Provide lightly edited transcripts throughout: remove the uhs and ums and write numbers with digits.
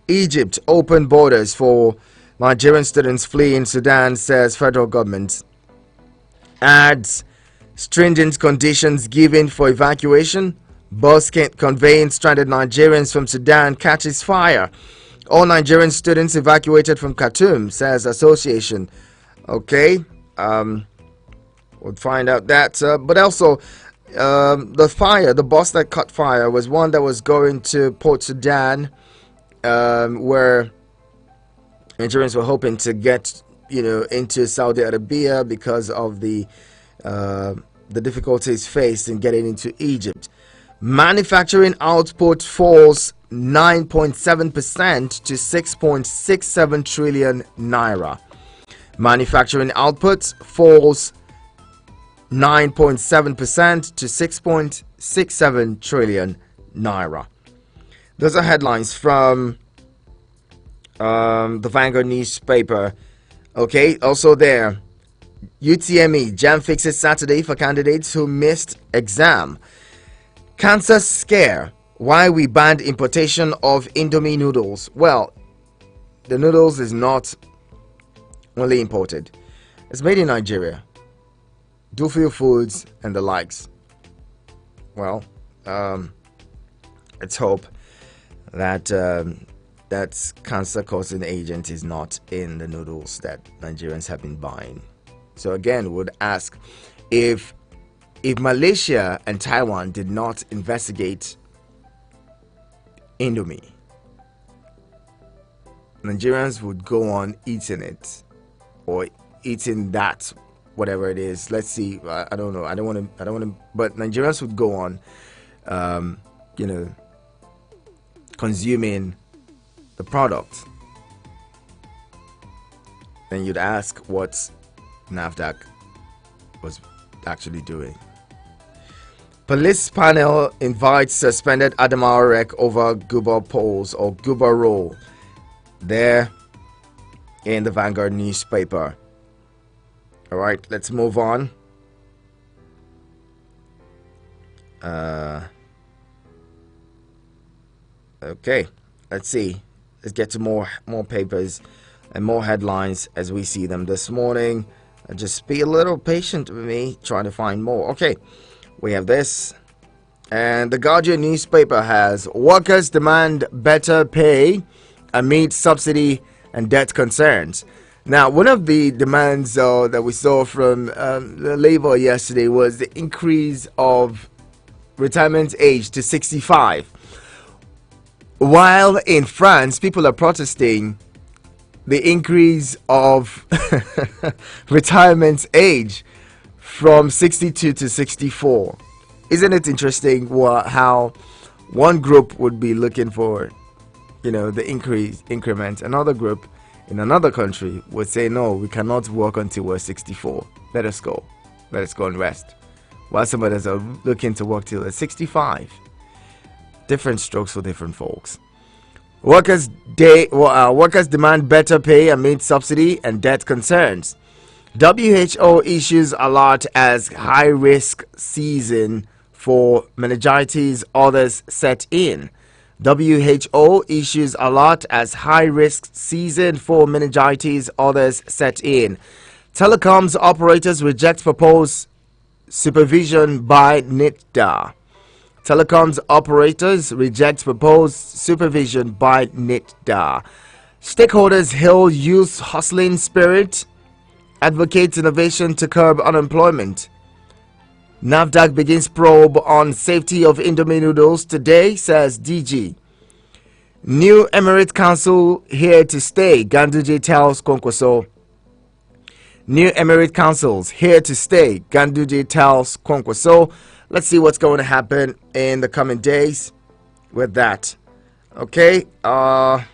Egypt open borders for Nigerian students fleeing Sudan, says federal government. Adds stringent conditions given for evacuation. Bus conveying stranded Nigerians from Sudan catches fire. All Nigerian students evacuated from Khartoum, says association. Okay, we'll find out that. But also, the bus that caught fire was one that was going to Port Sudan, where Nigerians were hoping to get, into Saudi Arabia because of the difficulties faced in getting into Egypt. Manufacturing output falls 9.7% to 6.67 trillion naira. Manufacturing output falls 9.7% to 6.67 trillion naira. Those are headlines from the Vanguard newspaper. Okay, also there, UTME, jam fixes Saturday for candidates who missed exam. Cancer scare, why we banned importation of Indomie noodles. Well, the noodles is not only imported. It's made in Nigeria. Dufil Foods and the likes. Well, let's hope that that cancer-causing agent is not in the noodles that Nigerians have been buying. So again, would ask if Malaysia and Taiwan did not investigate Indomie, Nigerians would go on eating it or eating that, whatever it is. Let's see. I don't know. I don't want to. But Nigerians would go on, consuming the product. Then you'd ask what NAFDAC was actually doing. Police panel invites suspended Adamawa Rec over Guba polls or Guba role. There in the Vanguard newspaper. All right, let's move on. Okay, let's see. Let's get to more papers and more headlines as we see them this morning. Just be a little patient with me, trying to find more. Okay, we have this. And the Guardian newspaper has workers demand better pay amid subsidy and debt concerns. Now, one of the demands that we saw from the Labour yesterday was the increase of retirement age to 65. While in France, people are protesting the increase of retirement age from 62 to 64. Isn't it interesting how one group would be looking for, the increment. Another group in another country would say, no, we cannot work until we're 64. Let us go and rest. While some others are looking to work till they're 65. Different strokes for different folks. Workers demand better pay amid subsidy and debt concerns. WHO issues alert as high-risk season for meningitis, others set in. WHO issues alert as high-risk season for meningitis, others set in. Telecoms operators reject proposed supervision by NITDA. Telecoms operators reject proposed supervision by NITDA. Stakeholders hail youth hustling spirit, advocates innovation to curb unemployment. NAFDAC begins probe on safety of Indomie noodles today, says DG. New Emirate Council here to stay, Ganduje tells Kwankwaso. New Emirate Councils here to stay, Ganduje tells Kwankwaso. Let's see what's going to happen in the coming days with that. Okay, let's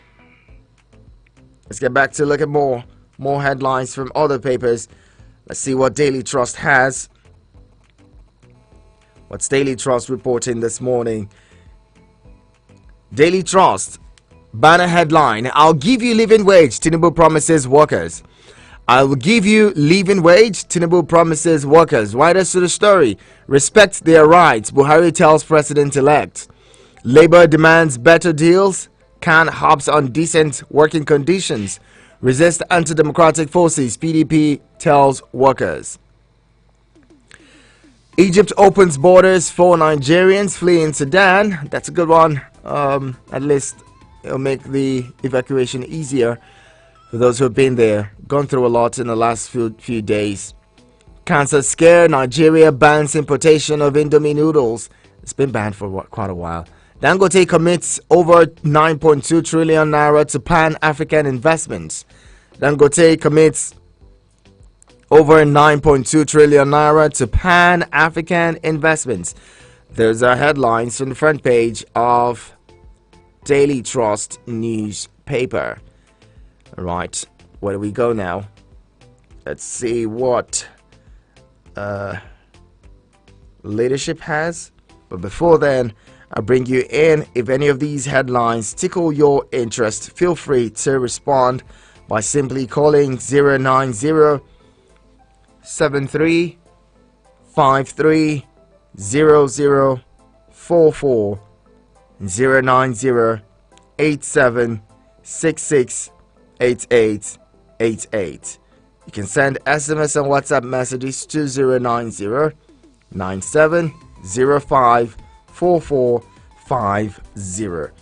get back to look at more headlines from other papers. Let's see what Daily Trust has. What's Daily Trust reporting this morning? Daily Trust, banner headline, I'll give you living wage, Tinubu promises workers. I will give you living wage, Tinubu promises workers. Writers to the story, respect their rights, Buhari tells president-elect. Labour demands better deals, Can hops on decent working conditions. Resist anti-democratic forces. PDP tells workers. Egypt opens borders for Nigerians fleeing Sudan. That's a good one. At least it'll make the evacuation easier for those who have been there. Gone through a lot in the last few days. Cancer scare. Nigeria bans importation of Indomie noodles. It's been banned for quite a while. Dangote commits over 9.2 trillion naira to pan-African investments. Dangote commits over 9.2 trillion naira to pan-African investments. There's our headlines on the front page of Daily Trust newspaper. All right, where do we go now? Let's see what leadership has. But before then, I'll bring you in. If any of these headlines tickle your interest, feel free to respond by simply calling 090 73 53 0044 090 87 66 8888. You can send SMS and WhatsApp messages to 090 9705 4450.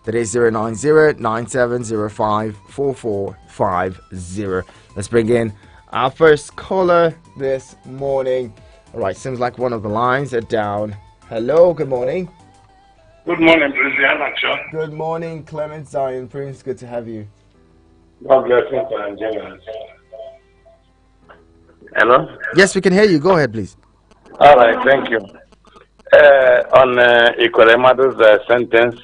That is 090 9705 4450. Let's bring in our first caller this morning. All right, seems like one of the lines are down. Hello, good morning. Good morning, President. Good morning, Clement Zion Prince. Good to have you. God bless you, Nigeria. Hello? Yes, we can hear you. Go ahead, please. All right, thank you. On Ikoremado's sentence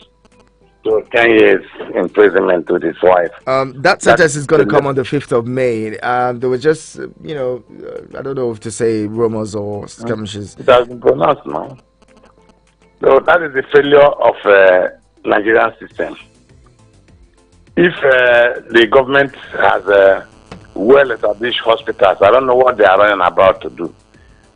to 10 years imprisonment to his wife. That sentence is going to come on the 5th of May. There was just, I don't know if to say rumors or skirmishes. It has been pronounced now. So that is the failure of Nigerian system. If the government has well-established hospitals, I don't know what they are running about to do.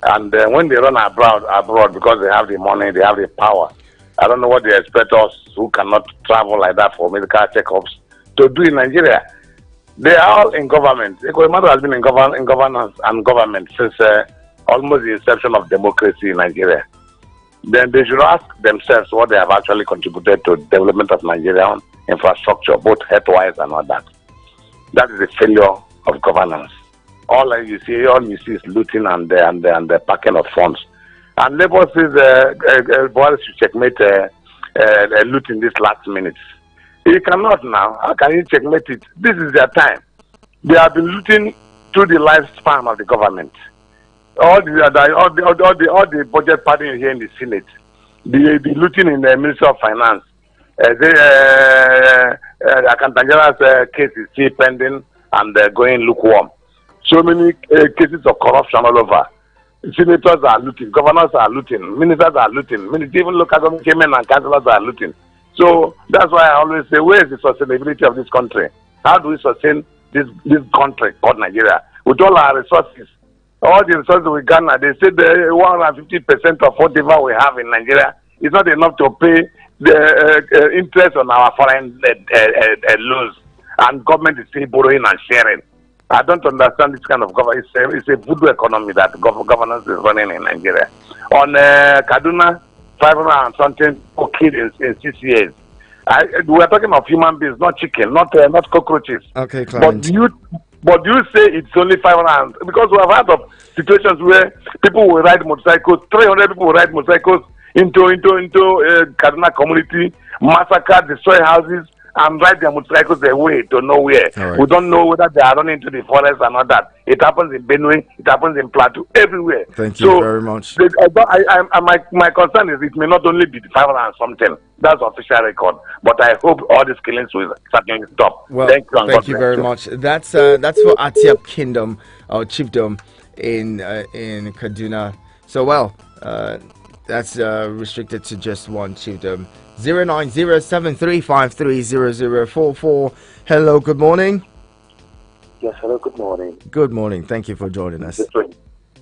And when they run abroad because they have the money, they have the power, I don't know what they expect us who cannot travel like that for medical checkups to do in Nigeria. They are all in government. Ekwemadu has been in governance and government since almost the inception of democracy in Nigeria. Then they should ask themselves what they have actually contributed to the development of Nigerian infrastructure, both health-wise and all that. That is the failure of governance. All you see is looting and the packing of funds. And Labour says Buhari should checkmate looting this last minute. He cannot now. How can he checkmate it? This is their time. They have been looting through the lifespan of the government. All the budget padding here in the Senate, the looting in the Ministry of Finance, Akantanjara's case is still pending and going lukewarm. So many cases of corruption all over. Senators are looting, governors are looting, ministers are looting, even local government chairmen and councillors are looting. So that's why I always say, where is the sustainability of this country? How do we sustain this country called Nigeria with all our resources? All the resources we garner, they say the 150% of whatever we have in Nigeria is not enough to pay the interest on our foreign loans, and government is still borrowing and sharing. I don't understand this kind of government. It's a voodoo economy that governance is running in Nigeria. On Kaduna, 500 and something people killed in 6 years. We are talking of human beings, not chicken, not cockroaches. Okay, Clement. But you say it's only 500, because we have heard of situations where people will ride motorcycles, 300 people will ride motorcycles into Kaduna community, massacre, destroy houses, and ride their motorcycles away to nowhere. Right. We don't know whether they are running into the forest or not. That it happens in Benue, it happens in Plateau, everywhere. Thank you very much. My concern is it may not only be 500 and something. That's official record, but I hope all these killings will certainly stop. Well, thank you very much. That's for Atiap Kingdom or Chiefdom in Kaduna. So that's restricted to just one chiefdom. 09073530044. Hello, good morning. Yes, hello, good morning. Good morning. Thank you for joining us.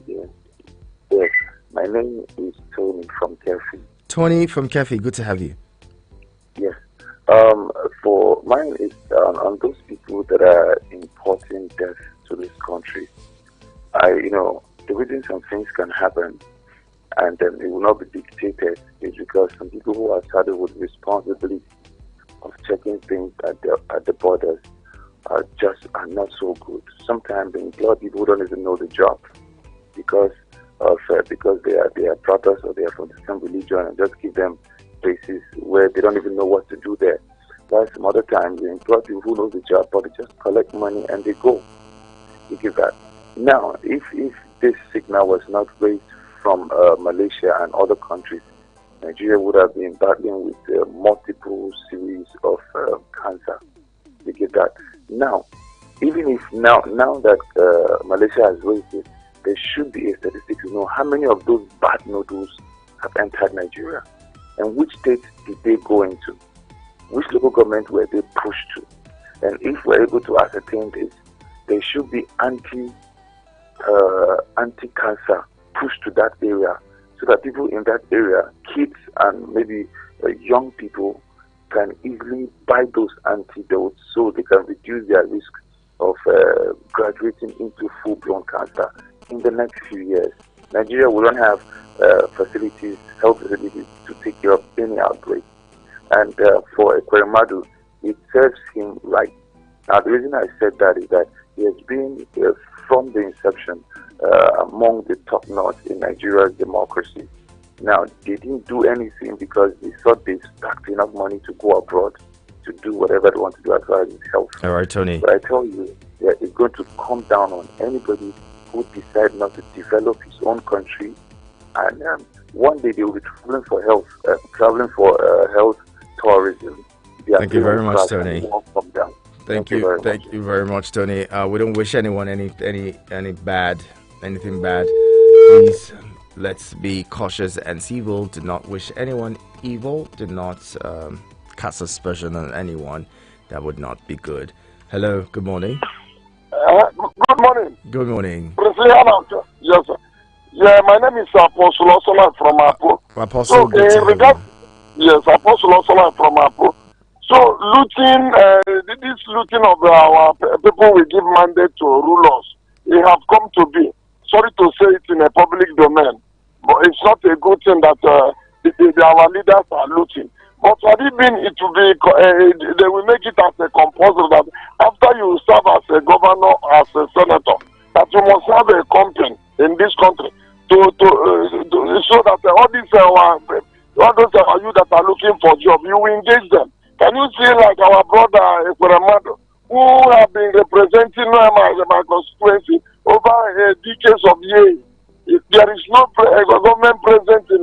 Yes, my name is Tony from Kefi. Tony from Kefi, good to have you. Yes, For mine is on those people that are importing death to this country. The reason some things can happen and it will not be dictated is because some people who are saddled with responsibility of checking things at the borders are not so good. Sometimes the employed people don't even know the job because they are brothers or they are from the same religion, and just give them places where they don't even know what to do there. While some other times the employed people who know the job, but they just collect money and they go. You give that. Now, if this signal was not raised from Malaysia and other countries, Nigeria would have been battling with multiple series of cancer. You get that. Now, even if now that Malaysia has raised it, there should be a statistic to know how many of those bad nodules have entered Nigeria and which states did they go into, which local government were they pushed to. And if we're able to ascertain this, there should be anti-cancer pushed to that area so that people in that area, kids and maybe young people, can easily buy those antidotes so they can reduce their risk of graduating into full-blown cancer in the next few years. Nigeria will not have health facilities to take care of any outbreak. And for Ekweremadu, it serves him right. Now, the reason I said that is that he has been, from the inception, among the top notch in Nigeria's democracy. Now, they didn't do anything because they thought they stacked enough money to go abroad to do whatever they want to do as far as his health. All right, Tony. But I tell you, it's going to come down on anybody who decide not to develop his own country, and one day they will be traveling for health tourism. Thank you very much, Tony. Thank you very much, Tony. We don't wish anyone anything bad. Please, let's be cautious and civil. Do not wish anyone evil. Do not cast suspicion on anyone. That would not be good. Hello. Good morning. Good morning. Good morning. Yes, sir. Yeah, my name is Apostle Osola from Apo. Apostle. Yes, Apostle Osola from Apo. So looting, this looting of our people we give mandate to rule us, it have come to be. Sorry to say it in a public domain, but it's not a good thing that our leaders are looting. But had it been, it will be, they will make it as a compulsory that after you serve as a governor, as a senator, that you must have a company in this country to so that all those you that are looking for job, you will engage them. Can you see like our brother Ekweremadu, who have been representing my constituency over decades of years? There is no government present in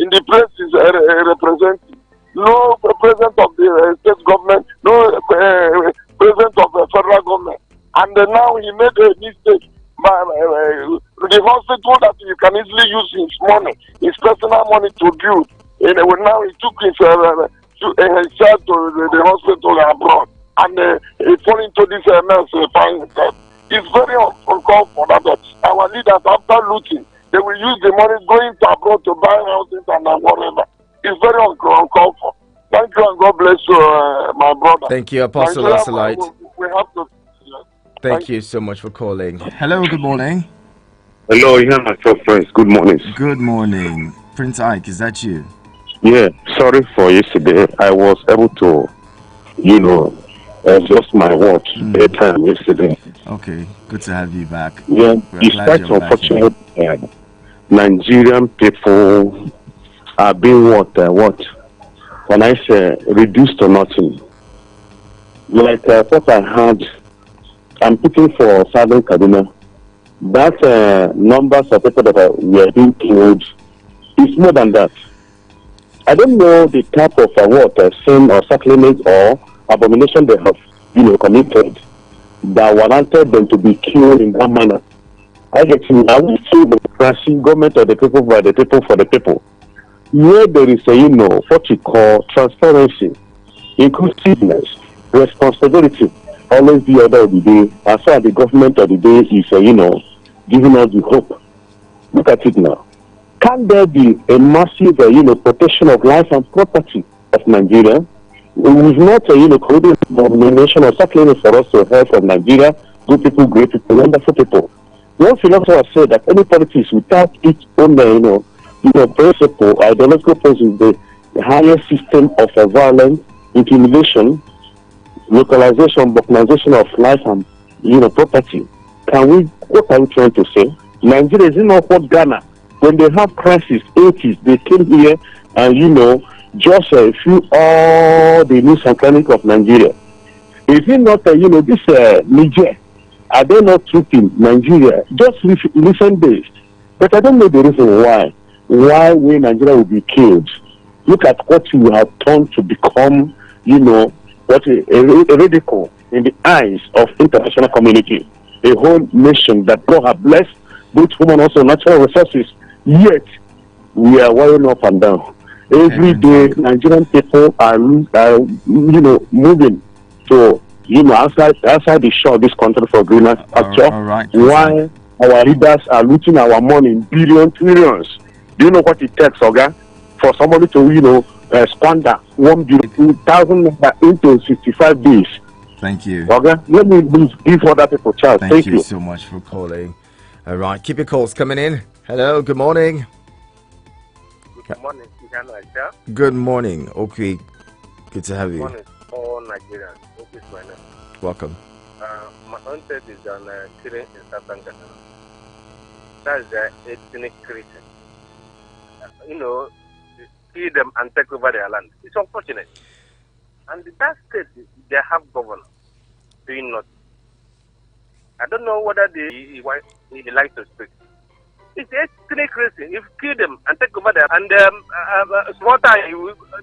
the places representing. No president of the state government, no president of the federal government. And now he made a mistake. The hospital that you can easily use his money, his personal money to build. And now he took his child to the hospital abroad. And he fell into this mess. It's very uncalled for that. Our leaders, after looting, they will use the money going to abroad to buy houses and whatever. It's very uncalled for. Thank you and God bless you, my brother. Thank you, Apostle Osolite. We have to. Thank you so much for calling. Hello, good morning. Hello, yeah, myself, friends. Good morning. Good morning. Prince Ike, is that you? Yeah, sorry for yesterday. I was able to, adjust my watch time yesterday. Okay, good to have you back. Yeah, despite unfortunate Nigerian people are being what when I say reduced to nothing. Like what I had, I'm picking for Southern Kaduna. That numbers of people that were being killed is more than that. I don't know the type of sin or sacrilege or abomination they have, committed that warranted them to be killed in that manner. I will see democracy, government of the people, by the people, for the people. Where there is what you call transparency, inclusiveness, responsibility, always the order of the day. As far as the government of the day is, giving us the hope. Look at it now. Can there be a massive, protection of life and property of Nigeria. We've not, created the nation or start claiming for us to hear from Nigeria, good people, great people, wonderful people. One philosopher said that any politics without its own, principle, ideological principle, the highest system of violence, intimidation, localization, balkanization of life and, property. What are we trying to say? Nigeria is not what Ghana, when they have crisis, 80s, they came here and, just a few, all the new satanic of Nigeria. Is it not, this Niger, are they not trooping Nigeria? Just recent days. But I don't know the reason why. Why we Nigeria will be killed. Look at what you have turned to become, what a ridicule in the eyes of international community. A whole nation that God has blessed, both human and also natural resources. Yet, we are wiring up and down. Every day, Nigerian people are moving to, outside the shore of this country for greener pasture. Right. Why our leaders are looting our money in billions, trillions. Do you know what it takes, Oga, for somebody to, squander 1 billion, 2,000 into 65 days? Thank you. Oga, let me give other people chance. Thank you so much for calling. All right, keep your calls coming in. Hello, good morning. Good morning, Good morning. Okay, good to have you. Good morning, all Nigerians. Okay, my name. Welcome. My own take is on killing in Southern Ghana. That's the ethnic Christian. Kill them and take over their land. It's unfortunate. And that state, they have governors doing nothing. I don't know whether he likes to speak. It's ethnic Christian. If you kill them and take over there, and small time,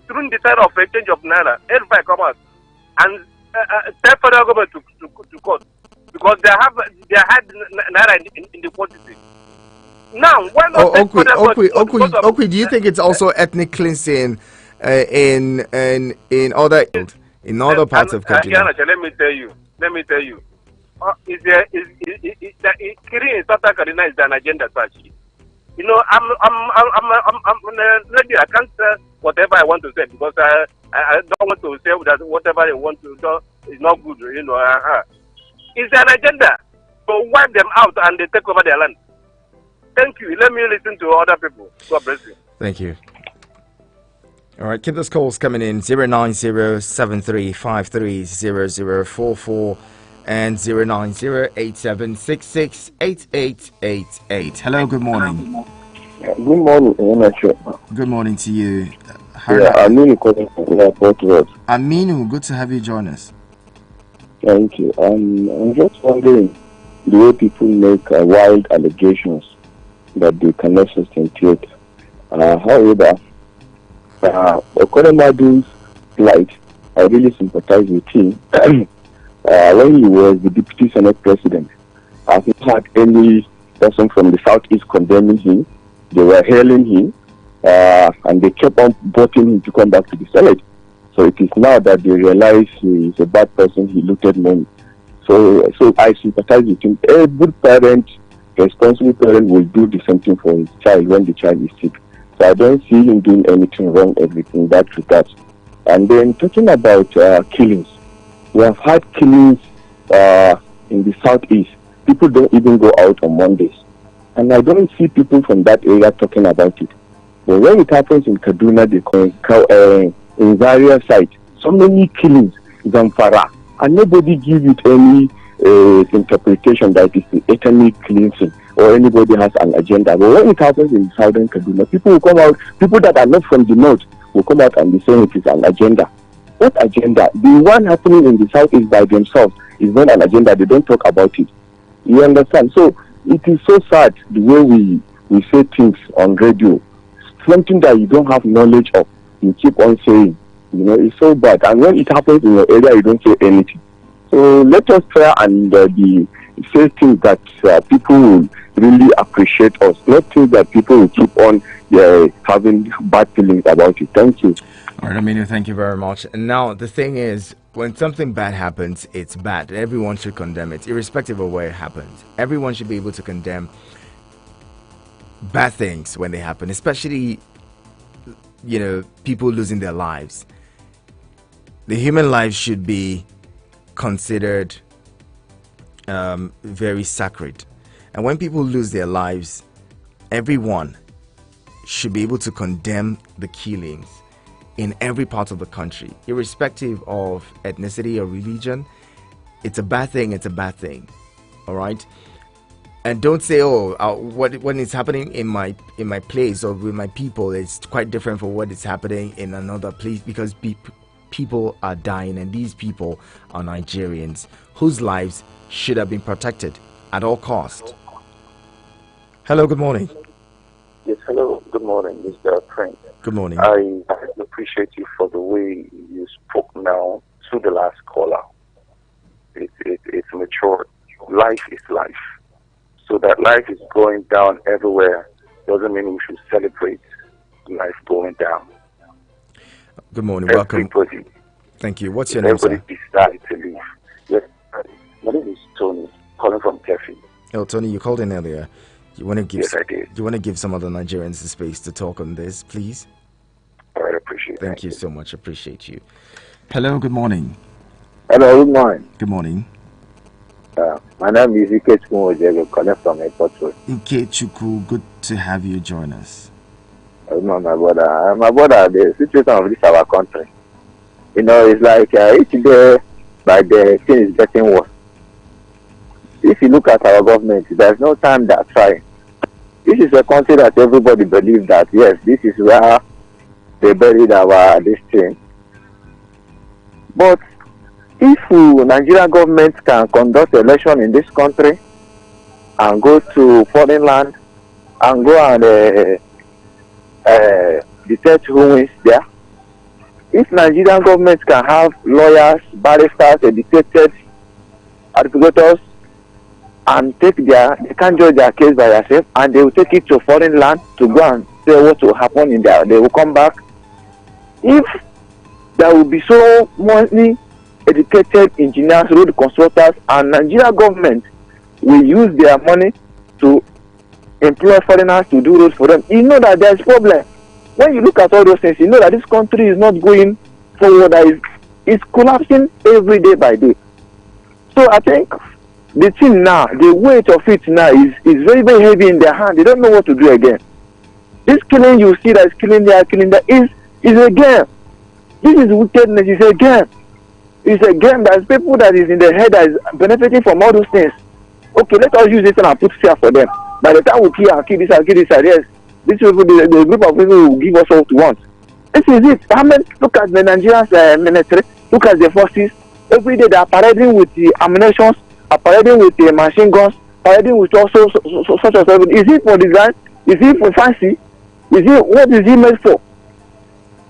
through the side of exchange of Naira, everybody come out and tell federal government to court because they had Naira in the quantity. Now, why not? Okay. Do you think it's also ethnic cleansing in other parts of country? Let me tell you. Killing in South Carolina is an agenda, actually. I'm ready. I can't say whatever I want to say because I don't want to say that whatever I want to do is not good. It's an agenda to wipe them out and they take over their land. Thank you. Let me listen to other people. God bless you. Thank you. All right, keep those calls coming in 09073530044 and 09087668888. Hello, good morning. Good morning, Good morning to you. Aminu calling from Airport Road. Aminu, good to have you join us. Thank you. I'm just wondering the way people make wild allegations that they cannot substantiate. However, Okonomadu's plight, I really sympathize with him. When he was the Deputy Senate President, I've not had any person from the Southeast condemning him. They were hailing him, and they kept on voting him to come back to the Senate. So it is now that they realize he is a bad person, he looted money. So I sympathize with him. A good parent, responsible parent will do the same thing for his child when the child is sick. So I don't see him doing anything wrong in that regard. And then talking about killings, we have had killings in the Southeast. People don't even go out on Mondays. And I don't see people from that area talking about it. But when it happens in Kaduna, in various sites, so many killings, Zamfara, and nobody gives it any interpretation that it's the ethnic cleansing or anybody has an agenda. But when it happens in southern Kaduna, people will come out, people that are not from the north will come out and be saying it is an agenda. What agenda? The one happening in the southeast by themselves is not an agenda. They don't talk about it. You understand? So it is so sad the way we say things on radio. Something that you don't have knowledge of, you keep on saying. It's so bad. And when it happens in your area, you don't say anything. So let us try and say things that people will really appreciate us, not things that people will keep on having bad feelings about it. Thank you. All right, Aminu, thank you very much. And now the thing is, when something bad happens, it's bad. Everyone should condemn it, irrespective of where it happens. Everyone should be able to condemn bad things when they happen, especially, people losing their lives. the human life should be considered very sacred. And when people lose their lives, everyone should be able to condemn the killings in every part of the country, irrespective of ethnicity or religion. It's a bad thing. It's a bad thing. All right. And don't say, when it's happening in my place or with my people, it's quite different from what is happening in another place, because people are dying, and these people are Nigerians whose lives should have been protected at all costs. Hello, good morning. Yes, hello, good morning, Mr. Frank. Good morning. I appreciate you for the way you spoke now to the last caller. It's mature. Life is life. So that life is going down everywhere doesn't mean we should celebrate life going down. Good morning. Everybody, welcome. Thank you. What's your name, sir? Everybody decided to leave. Yes, my name is Tony, calling from Kefi. Oh, Tony, you called in earlier. You want to give? Yes, I did. You want to give some other Nigerians the space to talk on this, please? All right, appreciate it. Thank you so much. Appreciate you. Hello. Good morning. Hello, good morning. Good morning. My name is Ikechukwu Ojego, calling from Airport Road. Ikechukwu, good to have you join us. No, my brother, the situation of this our country, it's like each day by the thing is getting worse. If you look at our government, there's no time they're trying. This is a country that everybody believes that, yes, this is where they buried this thing. But if Nigerian government can conduct election in this country and go to foreign land and go and detect who is there, if Nigerian government can have lawyers, barristers, educated advocates, and they can judge their case by themselves, and they will take it to foreign land to go and say what will happen in there. They will come back. If there will be so many educated engineers, road constructors, and Nigerian government will use their money to employ foreigners to do roads for them, you know that there is problem. When you look at all those things, you know that this country is not going forward. It's collapsing every day by day. So I think the thing now, the weight of it now is very, very heavy in their hand. They don't know what to do again. This killing you see that is killing there, is a game. This is wickedness, it's a game. It's a game. There's people that is in the head that is benefiting from all those things. Okay, let us use this and put fear for them. By the time we kill this, yes, these people, the group of people will give us what we want. This is it. Look at the Nigerian military, look at the forces. Every day they are parading with the ammunition, are parading with the machine guns, parading with also such as everything. Is it for design? Is it for fancy? What is it made for?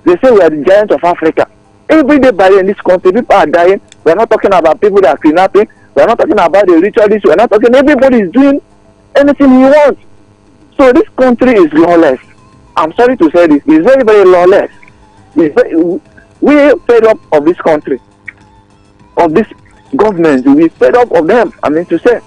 They say we are the giants of Africa. Every day by in this country, people are dying. We are not talking about people that are kidnapping. We are not talking about the ritualists. We are not talking. Everybody is doing anything he wants. So this country is lawless. I'm sorry to say this. It's very, very lawless. We are fed up of this country, of this government. We fed up of them. To say.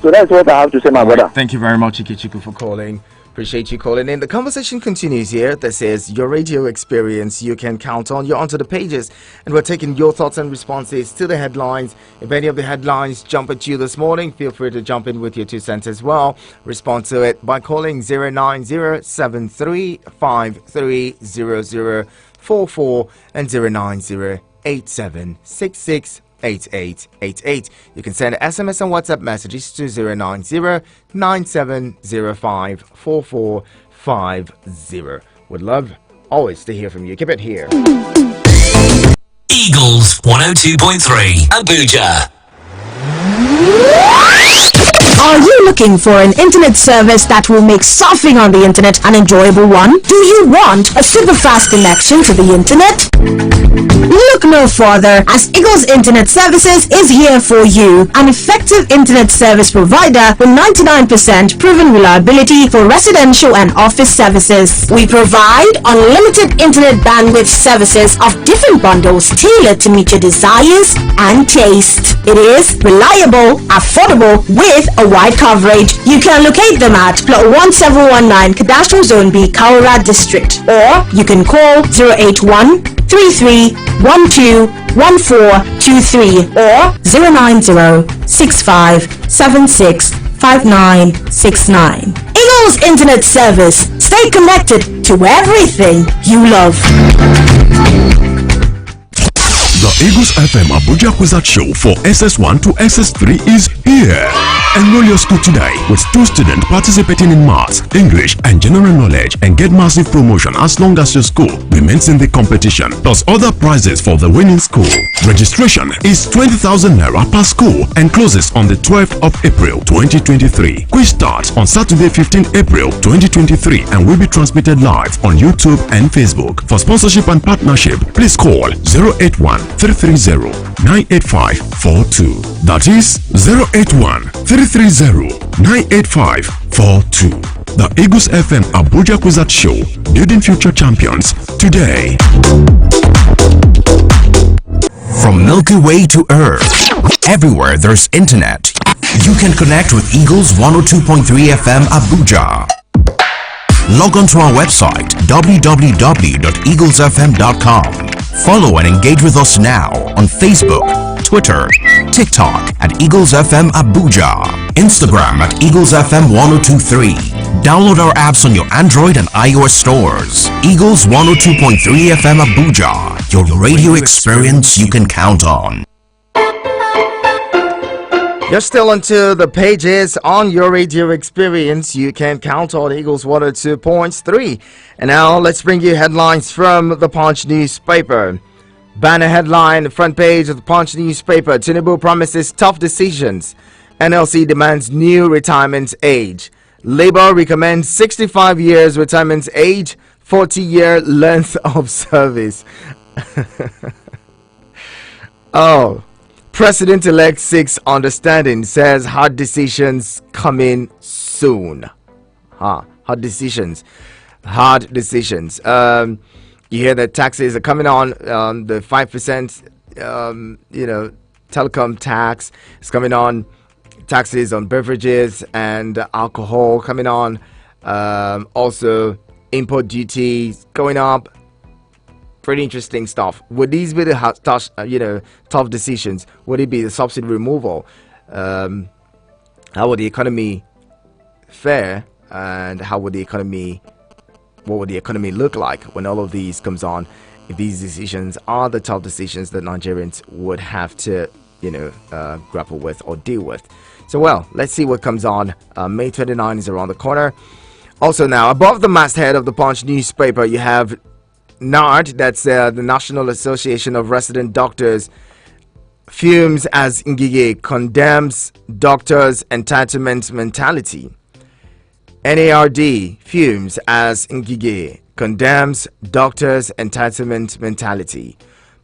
So that's what I have to say, my brother. Thank you very much, Ikechukwu, for calling. Appreciate you calling in. The conversation continues here. That says your radio experience you can count on. You're onto the pages, and we're taking your thoughts and responses to the headlines. If any of the headlines jump at you this morning, feel free to jump in with your 2 cents as well. Respond to it by calling 09073530044 and 09087668888. You can send SMS and WhatsApp messages to 09097054450. Would love always to hear from you. Keep it here. Eagles 102.3 Abuja. Are you looking for an internet service that will make surfing on the internet an enjoyable one? Do you want a super fast connection to the internet? Look no further, as Eagles Internet Services is here for you. An effective internet service provider with 99% proven reliability for residential and office services. We provide unlimited internet bandwidth services of different bundles tailored to meet your desires and taste. It is reliable, affordable, with a wide coverage. You can locate them at plot 1719 Cadastral Zone B, Kaura District, or you can call 081 3312 1423 or 090-6576-5969. Eagles Internet Service. Stay connected to everything you love. The Eagles FM Abuja Quizzard Show for SS1 to SS3 is here. Enroll your school today with 2 students participating in maths, English, and general knowledge, and get massive promotion as long as your school remains in the competition, plus other prizes for the winning school. Registration is 20,000 naira per school and closes on the 12th of April 2023. Quiz starts on Saturday 15 April 2023 and will be transmitted live on YouTube and Facebook. For sponsorship and partnership, please call 081-330-98542. That is 081-330-98542. The Eagles FM Abuja Quizzard Show, building future champions today. From Milky Way to Earth, everywhere there's internet, you can connect with Eagles 102.3 FM Abuja. Log on to our website www.eaglesfm.com. Follow and engage with us now on Facebook, Twitter, TikTok at Eagles FM Abuja, Instagram at Eagles FM 1023. Download our apps on your Android and iOS stores. Eagles 102.3 FM Abuja, your radio experience you can count on. You're still onto the pages on your radio experience. You can count on Eagles 102.3. And now let's bring you headlines from the Punch newspaper. Banner headline, front page of the Punch newspaper. Tinubu promises tough decisions. NLC demands new retirement age. Labour recommends 65 years retirement age, 40-year length of service. Oh. President-elect seeks understanding, says hard decisions coming soon. Hard decisions. You hear that taxes are coming on. The 5%, telecom tax is coming on. Taxes on beverages and alcohol coming on. Also, import duties going up. Pretty interesting stuff. Would these be the tough decisions? Would it be the subsidy removal? How would the economy fare? And what would the economy look like when all of these comes on? If these decisions are the tough decisions that Nigerians would have to, grapple with or deal with. So, well, let's see what comes on. May 29 is around the corner. Also now, above the masthead of the Punch newspaper, you have NARD, that's the National Association of Resident Doctors, fumes as Ngige condemns doctors' entitlement mentality. NARD fumes as Ngige condemns doctors' entitlement mentality.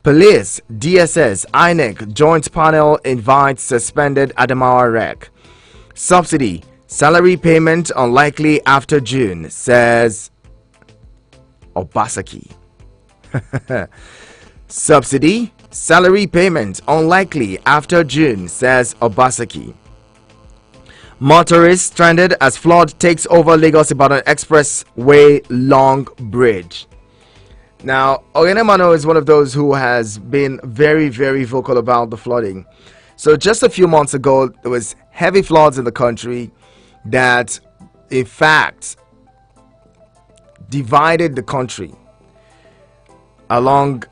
Police, DSS, INEC joint panel invites suspended Adamawa Rec. Subsidy, salary payment unlikely after June, says Obaseki. Subsidy, salary payment unlikely after June, says Obaseki. Motorists stranded as flood takes over Lagos-Ibadan Expressway Long Bridge. Now, Oyenemano is one of those who has been very, very vocal about the flooding. So just a few months ago, there was heavy floods in the country that, in fact, divided the country along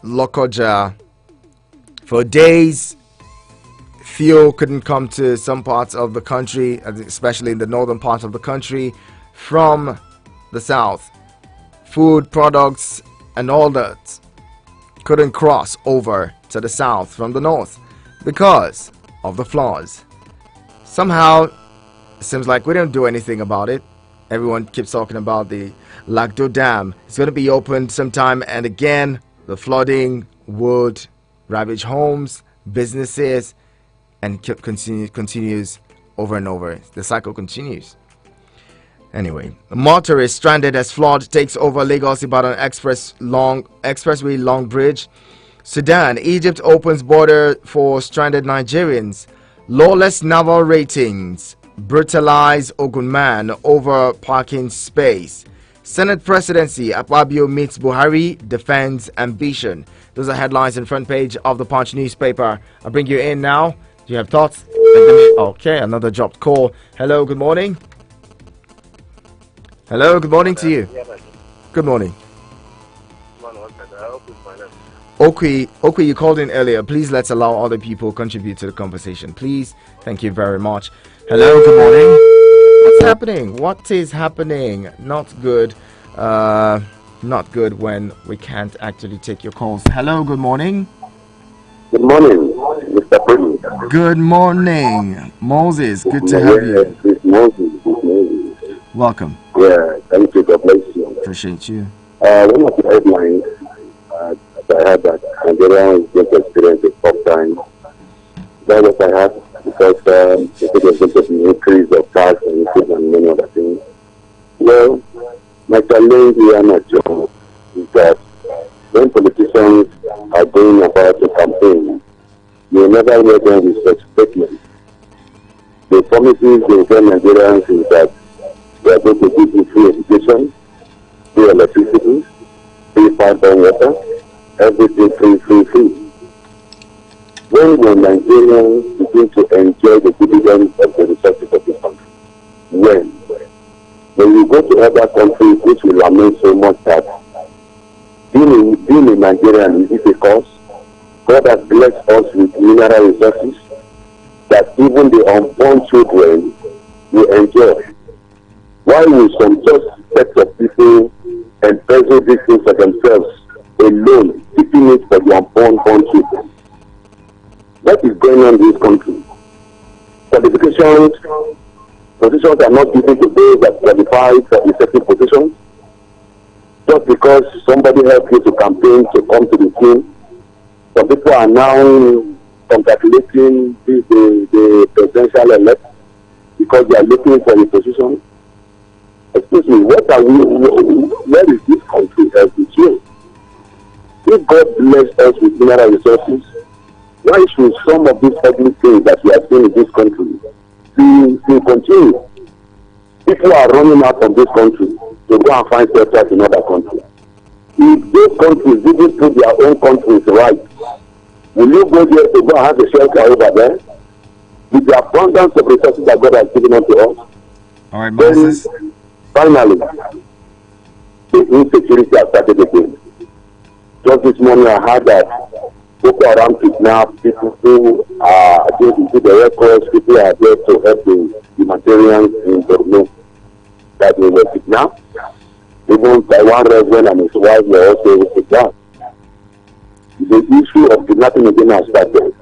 Lokoja. For days, fuel couldn't come to some parts of the country, especially in the northern part of the country, from the south. Food products and all that couldn't cross over to the south from the north because of the floods. Somehow, it seems like we don't do anything about it. Everyone keeps talking about the Lagdo Dam. It's going to be opened sometime, and again, the flooding would ravage homes, businesses, and continues over and over. The cycle continues. Anyway, a motorist stranded as flood takes over Lagos Ibadan expressway long bridge. Sudan, Egypt opens border for stranded Nigerians. Lawless naval ratings brutalize Ogun man over parking space. Senate presidency, Akpabio meets Buhari, defends ambition. Those are headlines in front page of the Punch newspaper. I'll bring you in now. Do you have thoughts? Okay, another dropped call. Hello, good morning. Hello, good morning to you. Good morning. Okay, you called in earlier. Please let's allow other people contribute to the conversation. Please. Thank you very much. Hello, good morning. What's happening? What is happening? Not good. Not good when we can't actually take your calls. Hello, good morning. Good morning, Mr. President. Good morning, Moses. Good to have you. Moses. Welcome. Yeah, thank you. God bless you. Appreciate you. One of the headlines I had that Nigeria is going to experience a tough time. That was I had because it was going to be an increase of tax and increase and many other things. Well, my challenge here, my job, is that when politicians are going about the campaign, you never hear them with such statements. The promises they tell Nigerians is that they are going to give you free education, free electricity, free pipe and water, everything free. When will Nigerians begin to enjoy the dividends of the resources of this country? When you go to other countries which will lament so much that being a Nigerian is because God has blessed us with mineral resources that even the unborn children will enjoy. Why will some just set of people embezzle these things for themselves alone, keeping it for the unborn children? What is going on in this country? Positions are not given to those that qualify for effective positions. Just because somebody helped you to campaign to come to the team, some people are now congratulating the presidential elect because they are looking for a position. Excuse me, where is this country as with you? If God bless us with mineral resources, why should some of these ugly things that we are seeing in this country still continue? People are running out of this country to go and find shelters in other countries. If those countries didn't put their own countries right, will you go there to go and have a shelter over there? With the abundance of resources that God has given unto us. All right, Moses. Finally, the insecurity has started again. Just this morning I heard that Boko Haram kidnapped people who are going to do the records, people are there to help the humanitarians in Borno, that they were kidnapped. Even Taiwan Reverend and his wife were also kidnapped. The issue of kidnapping again has started.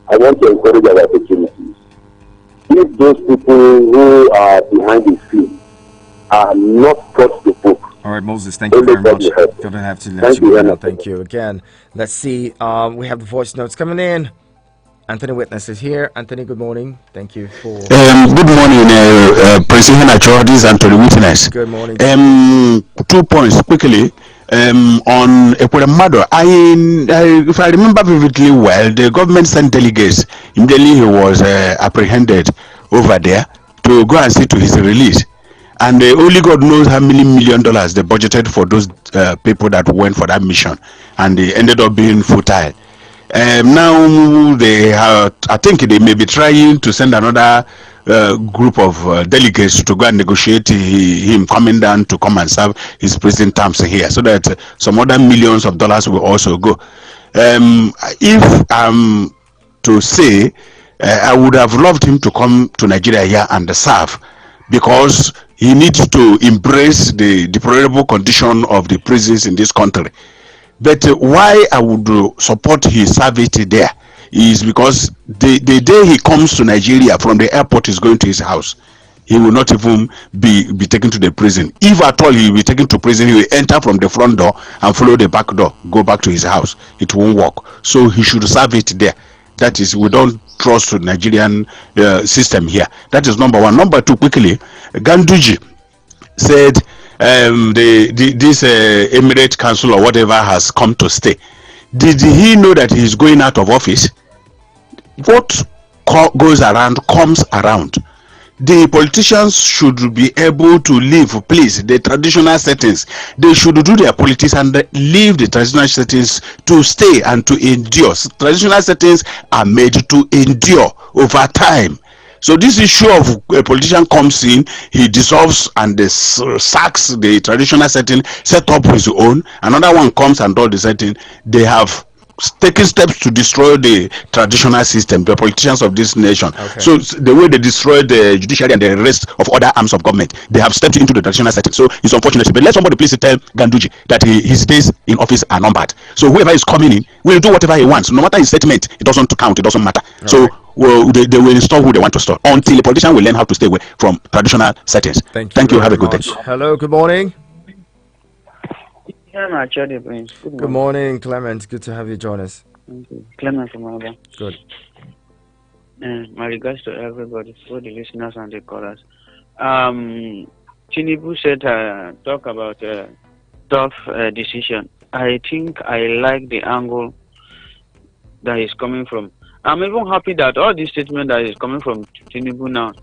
I want to encourage our opportunities. If those people who are behind the scene are not brought to book. All right, Moses, thank you very much. Don't have to let you know. Thank you again. Let's see. We have the voice notes coming in. Anthony Witness is here. Anthony, good morning. Thank you for. Good morning, President Achor. This is Anthony Witness. Good morning. 2 points quickly. On Ekwemado, if I remember vividly well, the government sent delegates. Immediately he was apprehended over there to go and see to his release. And only God knows how many $1 million they budgeted for those people that went for that mission, and they ended up being futile. Now they have, I think they may be trying to send another group of delegates to go and negotiate him coming down to come and serve his prison terms here, so that some other millions of dollars will also go. If I'm to say, I would have loved him to come to Nigeria here and serve, because he needs to embrace the deplorable condition of the prisons in this country. But why I would support his service there is because the day he comes to Nigeria from the airport, is going to his house. he will not even be taken to the prison. If at all he will be taken to prison, he will enter from the front door and follow the back door, go back to his house. It won't work. So he should serve it there. That is, we don't trust the Nigerian system here. That is number one. Number two, quickly, Ganduji said this Emirate Council or whatever has come to stay. Did he know that he is going out of office? What goes around comes around. The politicians should be able to leave, please, the traditional settings. They should do their politics and leave the traditional settings to stay and to endure. Traditional settings are made to endure over time. So this issue of a politician comes in, he dissolves and sacks the traditional setting, set up his own. Another one comes and does the setting. They have taking steps to destroy the traditional system, the politicians of this nation. Okay. So the way they destroyed the judiciary and the rest of other arms of government, they have stepped into the traditional setting. So it's unfortunate. But let somebody please tell Ganduji that his days in office are numbered. So whoever is coming in will do whatever he wants. No matter his statement, it doesn't count. It doesn't matter. All so right. They will install who they want to install until a politician will learn how to stay away from traditional settings. Thank you. Have a good day. Hello. Good morning. Good morning, Clement. Good to have you join us. Clement from Alba. Good. My regards to everybody, for the listeners and the callers. Tinubu said, talk about a tough decision. I think I like the angle that is coming from. I'm even happy that all this statement that is coming from Tinubu now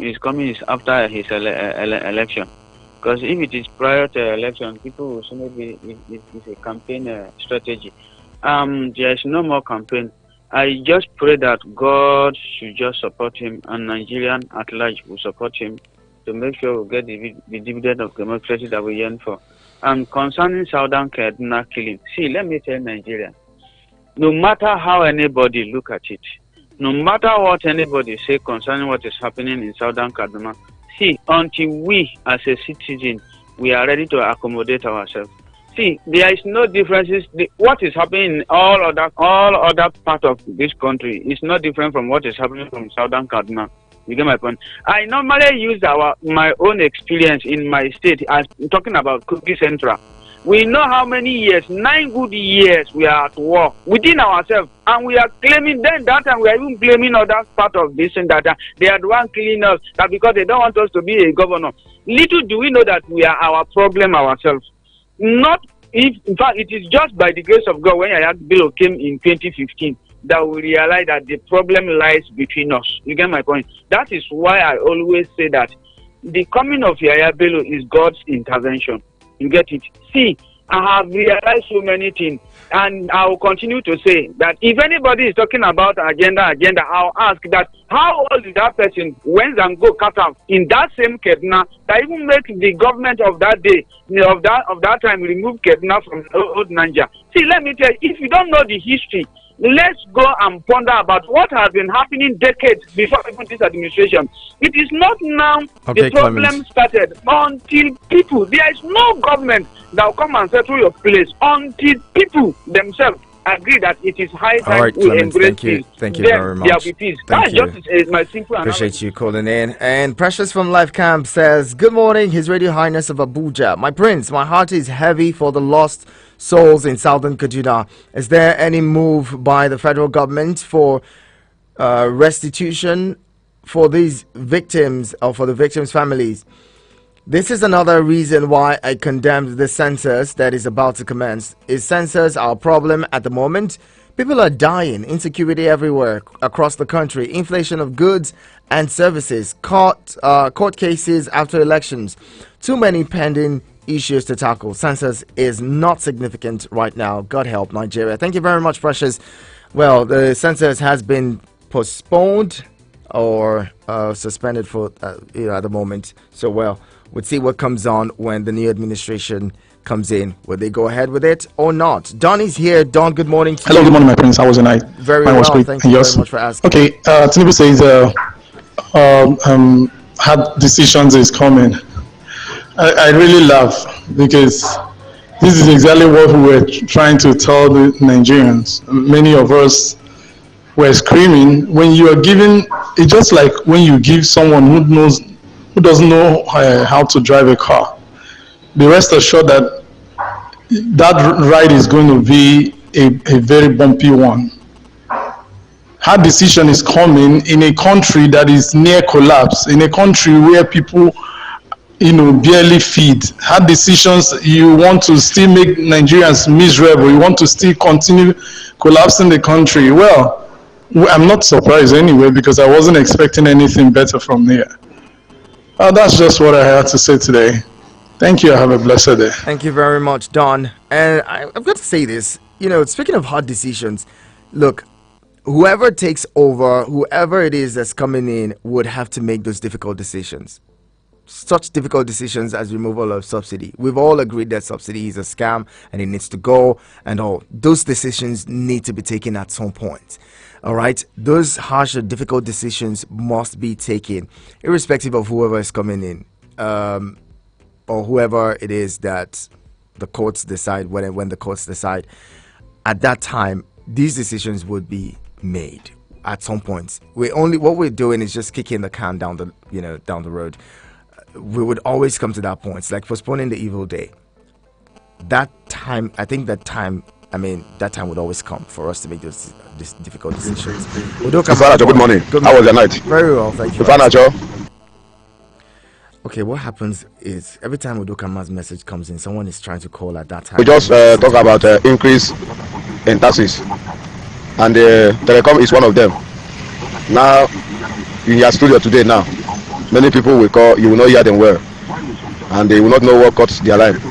is coming after his election. Because if it is prior to election, people will say maybe it's a campaign strategy. There is no more campaign. I just pray that God should just support him and Nigerian at large will support him to make sure we get the dividend of democracy that we yearn for. And concerning Southern Kaduna killing, see, let me tell Nigeria, no matter how anybody look at it, no matter what anybody say concerning what is happening in Southern Kaduna, see, until we as a citizen, we are ready to accommodate ourselves. See, there is no differences. What is happening in all other part of this country is not different from what is happening from Southern Kaduna. You get my point? I normally use my own experience in my state as talking about Kogi Central. We know how many years, 9 good years, we are at war within ourselves, and we are claiming then that, and we are even blaming other part of this and that. They are the one killing us, that because they don't want us to be a governor. Little do we know that we are our problem ourselves. Not if, in fact, it is just by the grace of God when Yaya Bello came in 2015 that we realize that the problem lies between us. You get my point? That is why I always say that the coming of Yaya Bello is God's intervention. You get it? See, I have realized so many things, and I will continue to say that if anybody is talking about agenda, I'll ask that how old is that person when Zango cut off in that same Kaduna that even make the government of that day, of that time, remove Kaduna from old Nigeria. See, let me tell you, if you don't know the history, let's go and ponder about what has been happening decades before even this administration. It is not now the problem started until people. There is no government that will come and settle your place until people themselves agree that it is high time we embrace peace. Thank you very much. There will be peace. That's just my simple Appreciate analysis. you calling in. And Precious from Life Camp says, good morning, His Radio Highness of Abuja. My prince, my heart is heavy for the lost souls in Southern Kaduna. Is there any move by the federal government for restitution for these victims or for the victims' families? This is another reason why I condemned the census that is about to commence. Is census our problem at the moment? People are dying, insecurity everywhere across the country, inflation of goods and services, court cases after elections, too many pending issues to tackle. Census is not significant right now. God help Nigeria. Thank you very much, Precious. Well, the census has been postponed or suspended for at the moment. So, well, we'll see what comes on when the new administration comes in. Will they go ahead with it or not? Don is here. Don, good morning to you. Hello, good morning, my prince. How was the night? Very well. Thank you very much for asking. Okay, Tinubu says hard decisions is coming. I really laugh because this is exactly what we were trying to tell the Nigerians. Many of us were screaming when you are giving. It's just like when you give someone who knows who doesn't know how to drive a car. Be rest assured that that ride is going to be a very bumpy one. Hard decision is coming in a country that is near collapse, in a country where people, barely feed. Hard decisions, you want to still make Nigerians miserable, you want to still continue collapsing the country. Well, I'm not surprised anyway, because I wasn't expecting anything better from there. That's just what I had to say today. Thank you. Have a blessed day. Thank you very much, Don. And I've got to say this, speaking of hard decisions, look, whoever takes over, whoever it is that's coming in, would have to make those difficult decisions. Such difficult decisions as removal of subsidy. We've all agreed that subsidy is a scam and it needs to go, and all those decisions need to be taken at some point. All right, those harsh and difficult decisions must be taken, irrespective of whoever is coming in, or whoever it is that the courts decide. When the courts decide, at that time, these decisions would be made at some point. What we're doing is just kicking the can down the road. We would always come to that point. It's like postponing the evil day. That time would always come for us to make these difficult decisions. Good morning. How was your night? Very well, thank you. Okay, what happens is every time Udokama's message comes in, someone is trying to call at that time. We just talk about increase in taxes, and telecom is one of them. Now, in your studio today now, many people will call, you will not hear them well, and they will not know what cuts their line.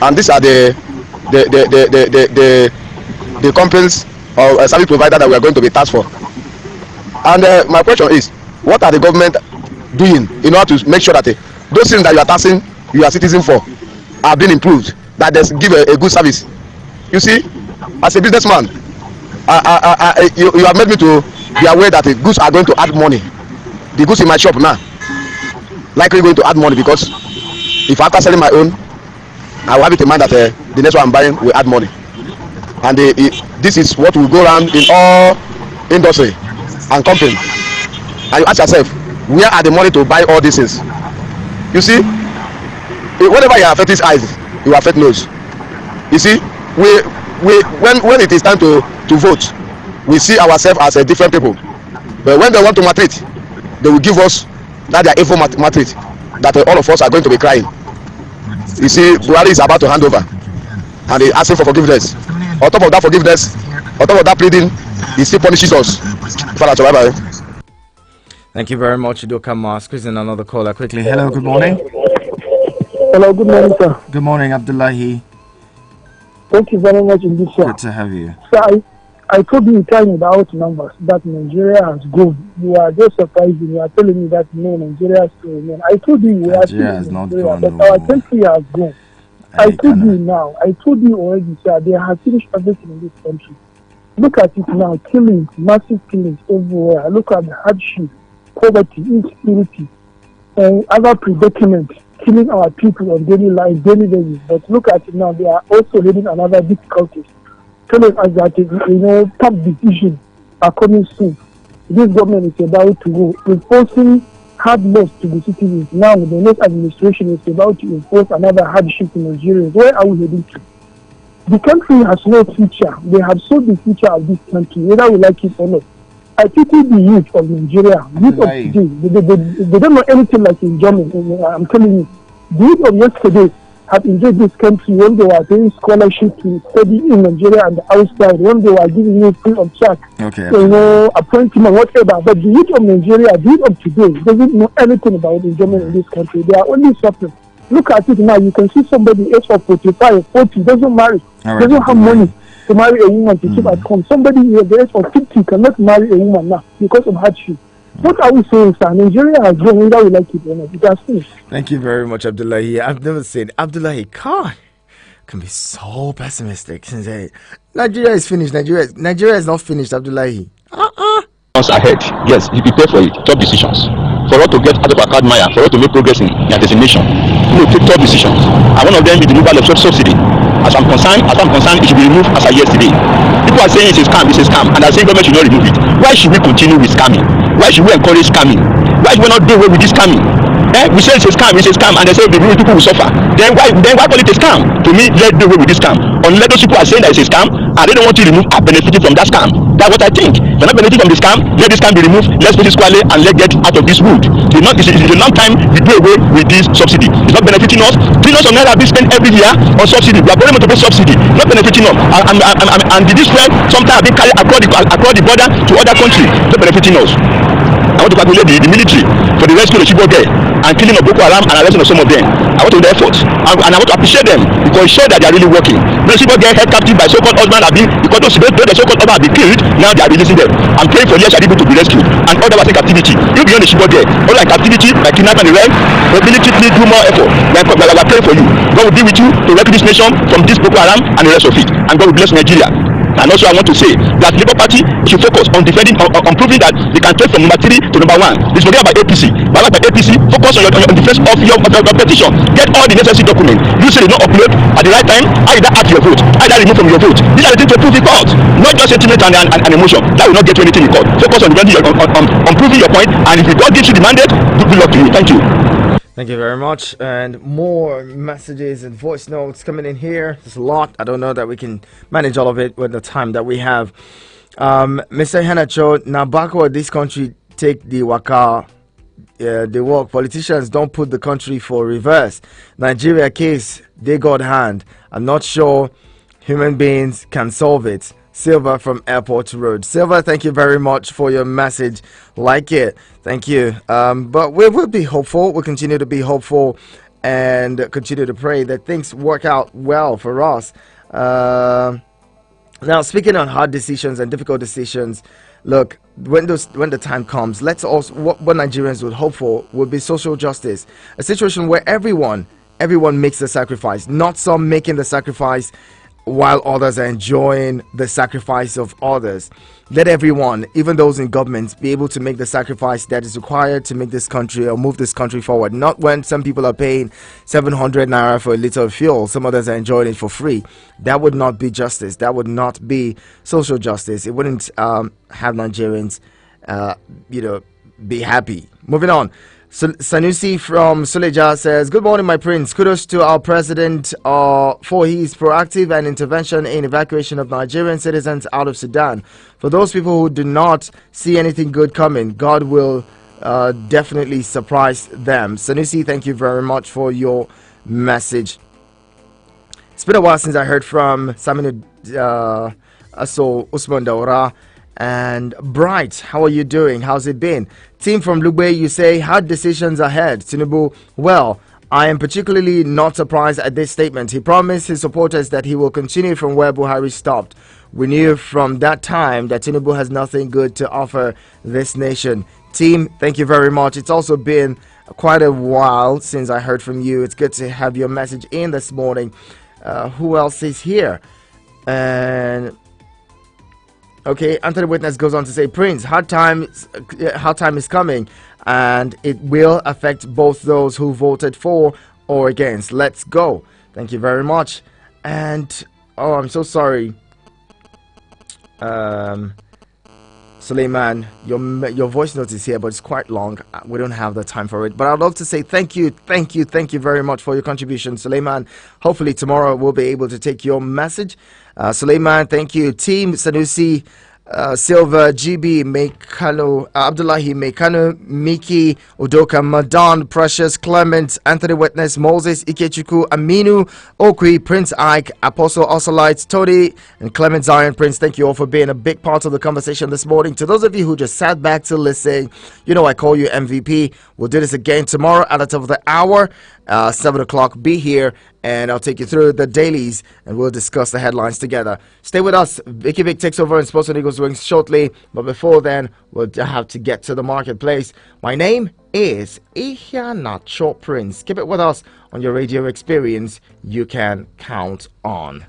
And these are the companies or service provider that we are going to be taxed for. And my question is, what are the government doing in order to make sure that those things that you are taxing your citizen for are being improved, that they give a good service? You see, as a businessman, you have made me to be aware that the goods are going to add money. The goods in my shop now likely going to add money, because if after selling my own, I will have it in mind that the next one I'm buying will add money. And this is what will go around in all industry and company. And you ask yourself, where are the money to buy all these things? You see, whenever you affect his eyes, you affect nose. You see, when it is time to vote, we see ourselves as a different people. But when they want to maltreat, they will give us that they are evil maltreat, that all of us are going to be crying. You see, Buhari is about to hand over, and he's asking for forgiveness. On top of that forgiveness, on top of that pleading, he still punishes us. Bye-bye. Thank you very much, Udokama. Squeezing another caller quickly. Hello, good morning. Hello, good morning, sir. Good morning, Abdullahi. Thank you very much indeed, sir. Good to have you. Sir, I told you time without numbers that Nigeria has grown. You are just surprised. You are telling me that no, Nigeria is still remain. I told you we are still in Nigeria, but our country has grown. I told you now. I told you already, sir. They have finished everything in this country. Look at it now. Killings, massive killings everywhere. Look at the hardship, poverty, insecurity, and other predicaments killing our people on daily basis. But look at it now. They are also having another difficulties. Telling us that tough decisions are coming soon. This government is about to go enforcing hard laws to the citizens. Now the next administration is about to enforce another hardship to Nigerians. Where are we heading to? The country has no future. They have sold the future of this country, whether we like it or not. I pity the youth of Nigeria. Youth of today, they don't know anything like enjoyment. I'm telling you, the youth of yesterday have enjoyed this country when they were doing scholarship to study in Nigeria and outside, when they were giving you free of charge, appointment, whatever. But the youth of Nigeria, the youth of today, doesn't know anything about enjoyment in this country. They are only suffering. Look at it now. You can see somebody age of 45, 40, doesn't marry, doesn't have money to marry a woman to keep at home. Somebody at the age of 50 cannot marry a woman now because of hardship. What are we saying, sir? Nigeria has grown, whether we like it or not. It has finished. Thank you very much, Abdullahi. I've never said Abdullahi can be so pessimistic. Nigeria is finished. Nigeria is not finished, Abdullahi. Ahead, yes, you prepare for it. Tough decisions. For us to get out of our card mire, for us to make progress in their destination, take tough decisions. And one of them is the removal of subsidy. As I'm concerned, it should be removed as of yesterday. People are saying it's a scam, and are saying government should not remove it. Why should we continue with scamming? Why should we encourage scamming? Why we not do away with this scamming? We say it's a scam, and they say the real people will suffer. Then why call it a scam? To me, let's do away with this scam. Unless those people are saying that it's a scam and they don't want to remove are benefiting from that scam. That's what I think. They're not benefiting from the scam. Let this scam be removed. Let's put it squarely and let's get out of this wood. It's a long time we do away with this subsidy. It's not benefiting us. Trillions of naira being spent every year on subsidy. We are borrowing to pay subsidy. Not benefiting us. And this way sometimes being carried across the border to other countries. Not benefiting us. I want to congratulate the military for the rescue of the Chibok girl and killing of Boko Haram and arresting of some of them. I want to do their efforts and I want to appreciate them because it shows that they are really working. The Chibok girl held captive by so-called husband have been, because those the so-called husband have been killed, now they are releasing them. I'm praying for years people to be rescued and others are in captivity. You beyond the Chibok girl, all in captivity, by kidnapping and the rest, the military please do more effort. We are praying for you. God will be with you to rescue this nation from this Boko Haram and the rest of it. And God will bless Nigeria. And also I want to say that Labour Party should focus on defending, on proving that they can take from number 3 to number 1. It's forget about APC. But like APC, focus on the defense of your petition. Get all the necessary documents. You say you don't upload at the right time, either add your vote, either remove from your vote. These are the things to prove the court. Not just sentiment and emotion. That will not get you anything in court. Focus on proving your point, and if God gives you the mandate, good luck to you. Thank you. Thank you very much. And more messages and voice notes coming in here. There's a lot. I don't know that we can manage all of it with the time that we have. Mr. Henacho, now backward this country take the waka, the work. Politicians don't put the country for reverse. Nigeria case, they got hand. I'm not sure human beings can solve it. Silver from Airport Road. Silver, thank you very much for your message. Like it. Thank you. But we will be hopeful. We'll continue to be hopeful and continue to pray that things work out well for us. Now, speaking on hard decisions and difficult decisions, look, when the time comes, let's also, what Nigerians would hope for would be social justice. A situation where everyone makes the sacrifice, not some making the sacrifice while others are enjoying the sacrifice of others. Let everyone, even those in government, be able to make the sacrifice that is required to make this country or move this country forward. Not when some people are paying 700 naira for a liter of fuel, some others are enjoying it for free. That would not be justice. That would not be social justice. It wouldn't have Nigerians, be happy. Moving on. Sanusi from Suleja says, good morning, my prince. Kudos to our president for his proactive and intervention in evacuation of Nigerian citizens out of Sudan. For those people who do not see anything good coming, God will definitely surprise them. Sanusi, thank you very much for your message. It's been a while since I heard from Saminu Aso Usman Daura. And Bright, how are you doing? How's it been? Team from Lugbe, you say hard decisions ahead. Tinubu, well, I am particularly not surprised at this statement. He promised his supporters that he will continue from where Buhari stopped. We knew from that time that Tinubu has nothing good to offer this nation. Team, thank you very much. It's also been quite a while since I heard from you. It's good to have your message in this morning. Who else is here? And okay, Anthony Witness goes on to say, Prince, hard time is coming, and it will affect both those who voted for or against. Let's go. Thank you very much. And oh, I'm so sorry, Suleiman, your voice note is here, but it's quite long. We don't have the time for it. But I'd love to say thank you very much for your contribution, Suleiman. Hopefully tomorrow we'll be able to take your message. Suleiman, thank you. Team Sanusi, Silva, GB, Mekano, Abdullahi, Mekano, Miki, Udoka, Madan, Precious, Clement, Anthony Witness, Moses, Ikechuku, Aminu, Okwi, Prince Ike, Apostle Osalites, Tony, and Clement Zion. Prince, thank you all for being a big part of the conversation this morning. To those of you who just sat back to listen, I call you MVP. We'll do this again tomorrow at the top of the hour, 7 o'clock. Be here, and I'll take you through the dailies, and we'll discuss the headlines together. Stay with us. Vicky Vic takes over in Sports and Eagles Wings shortly, but before then, we'll have to get to the marketplace. My name is Ihanacho Prince. Keep it with us on your radio experience you can count on.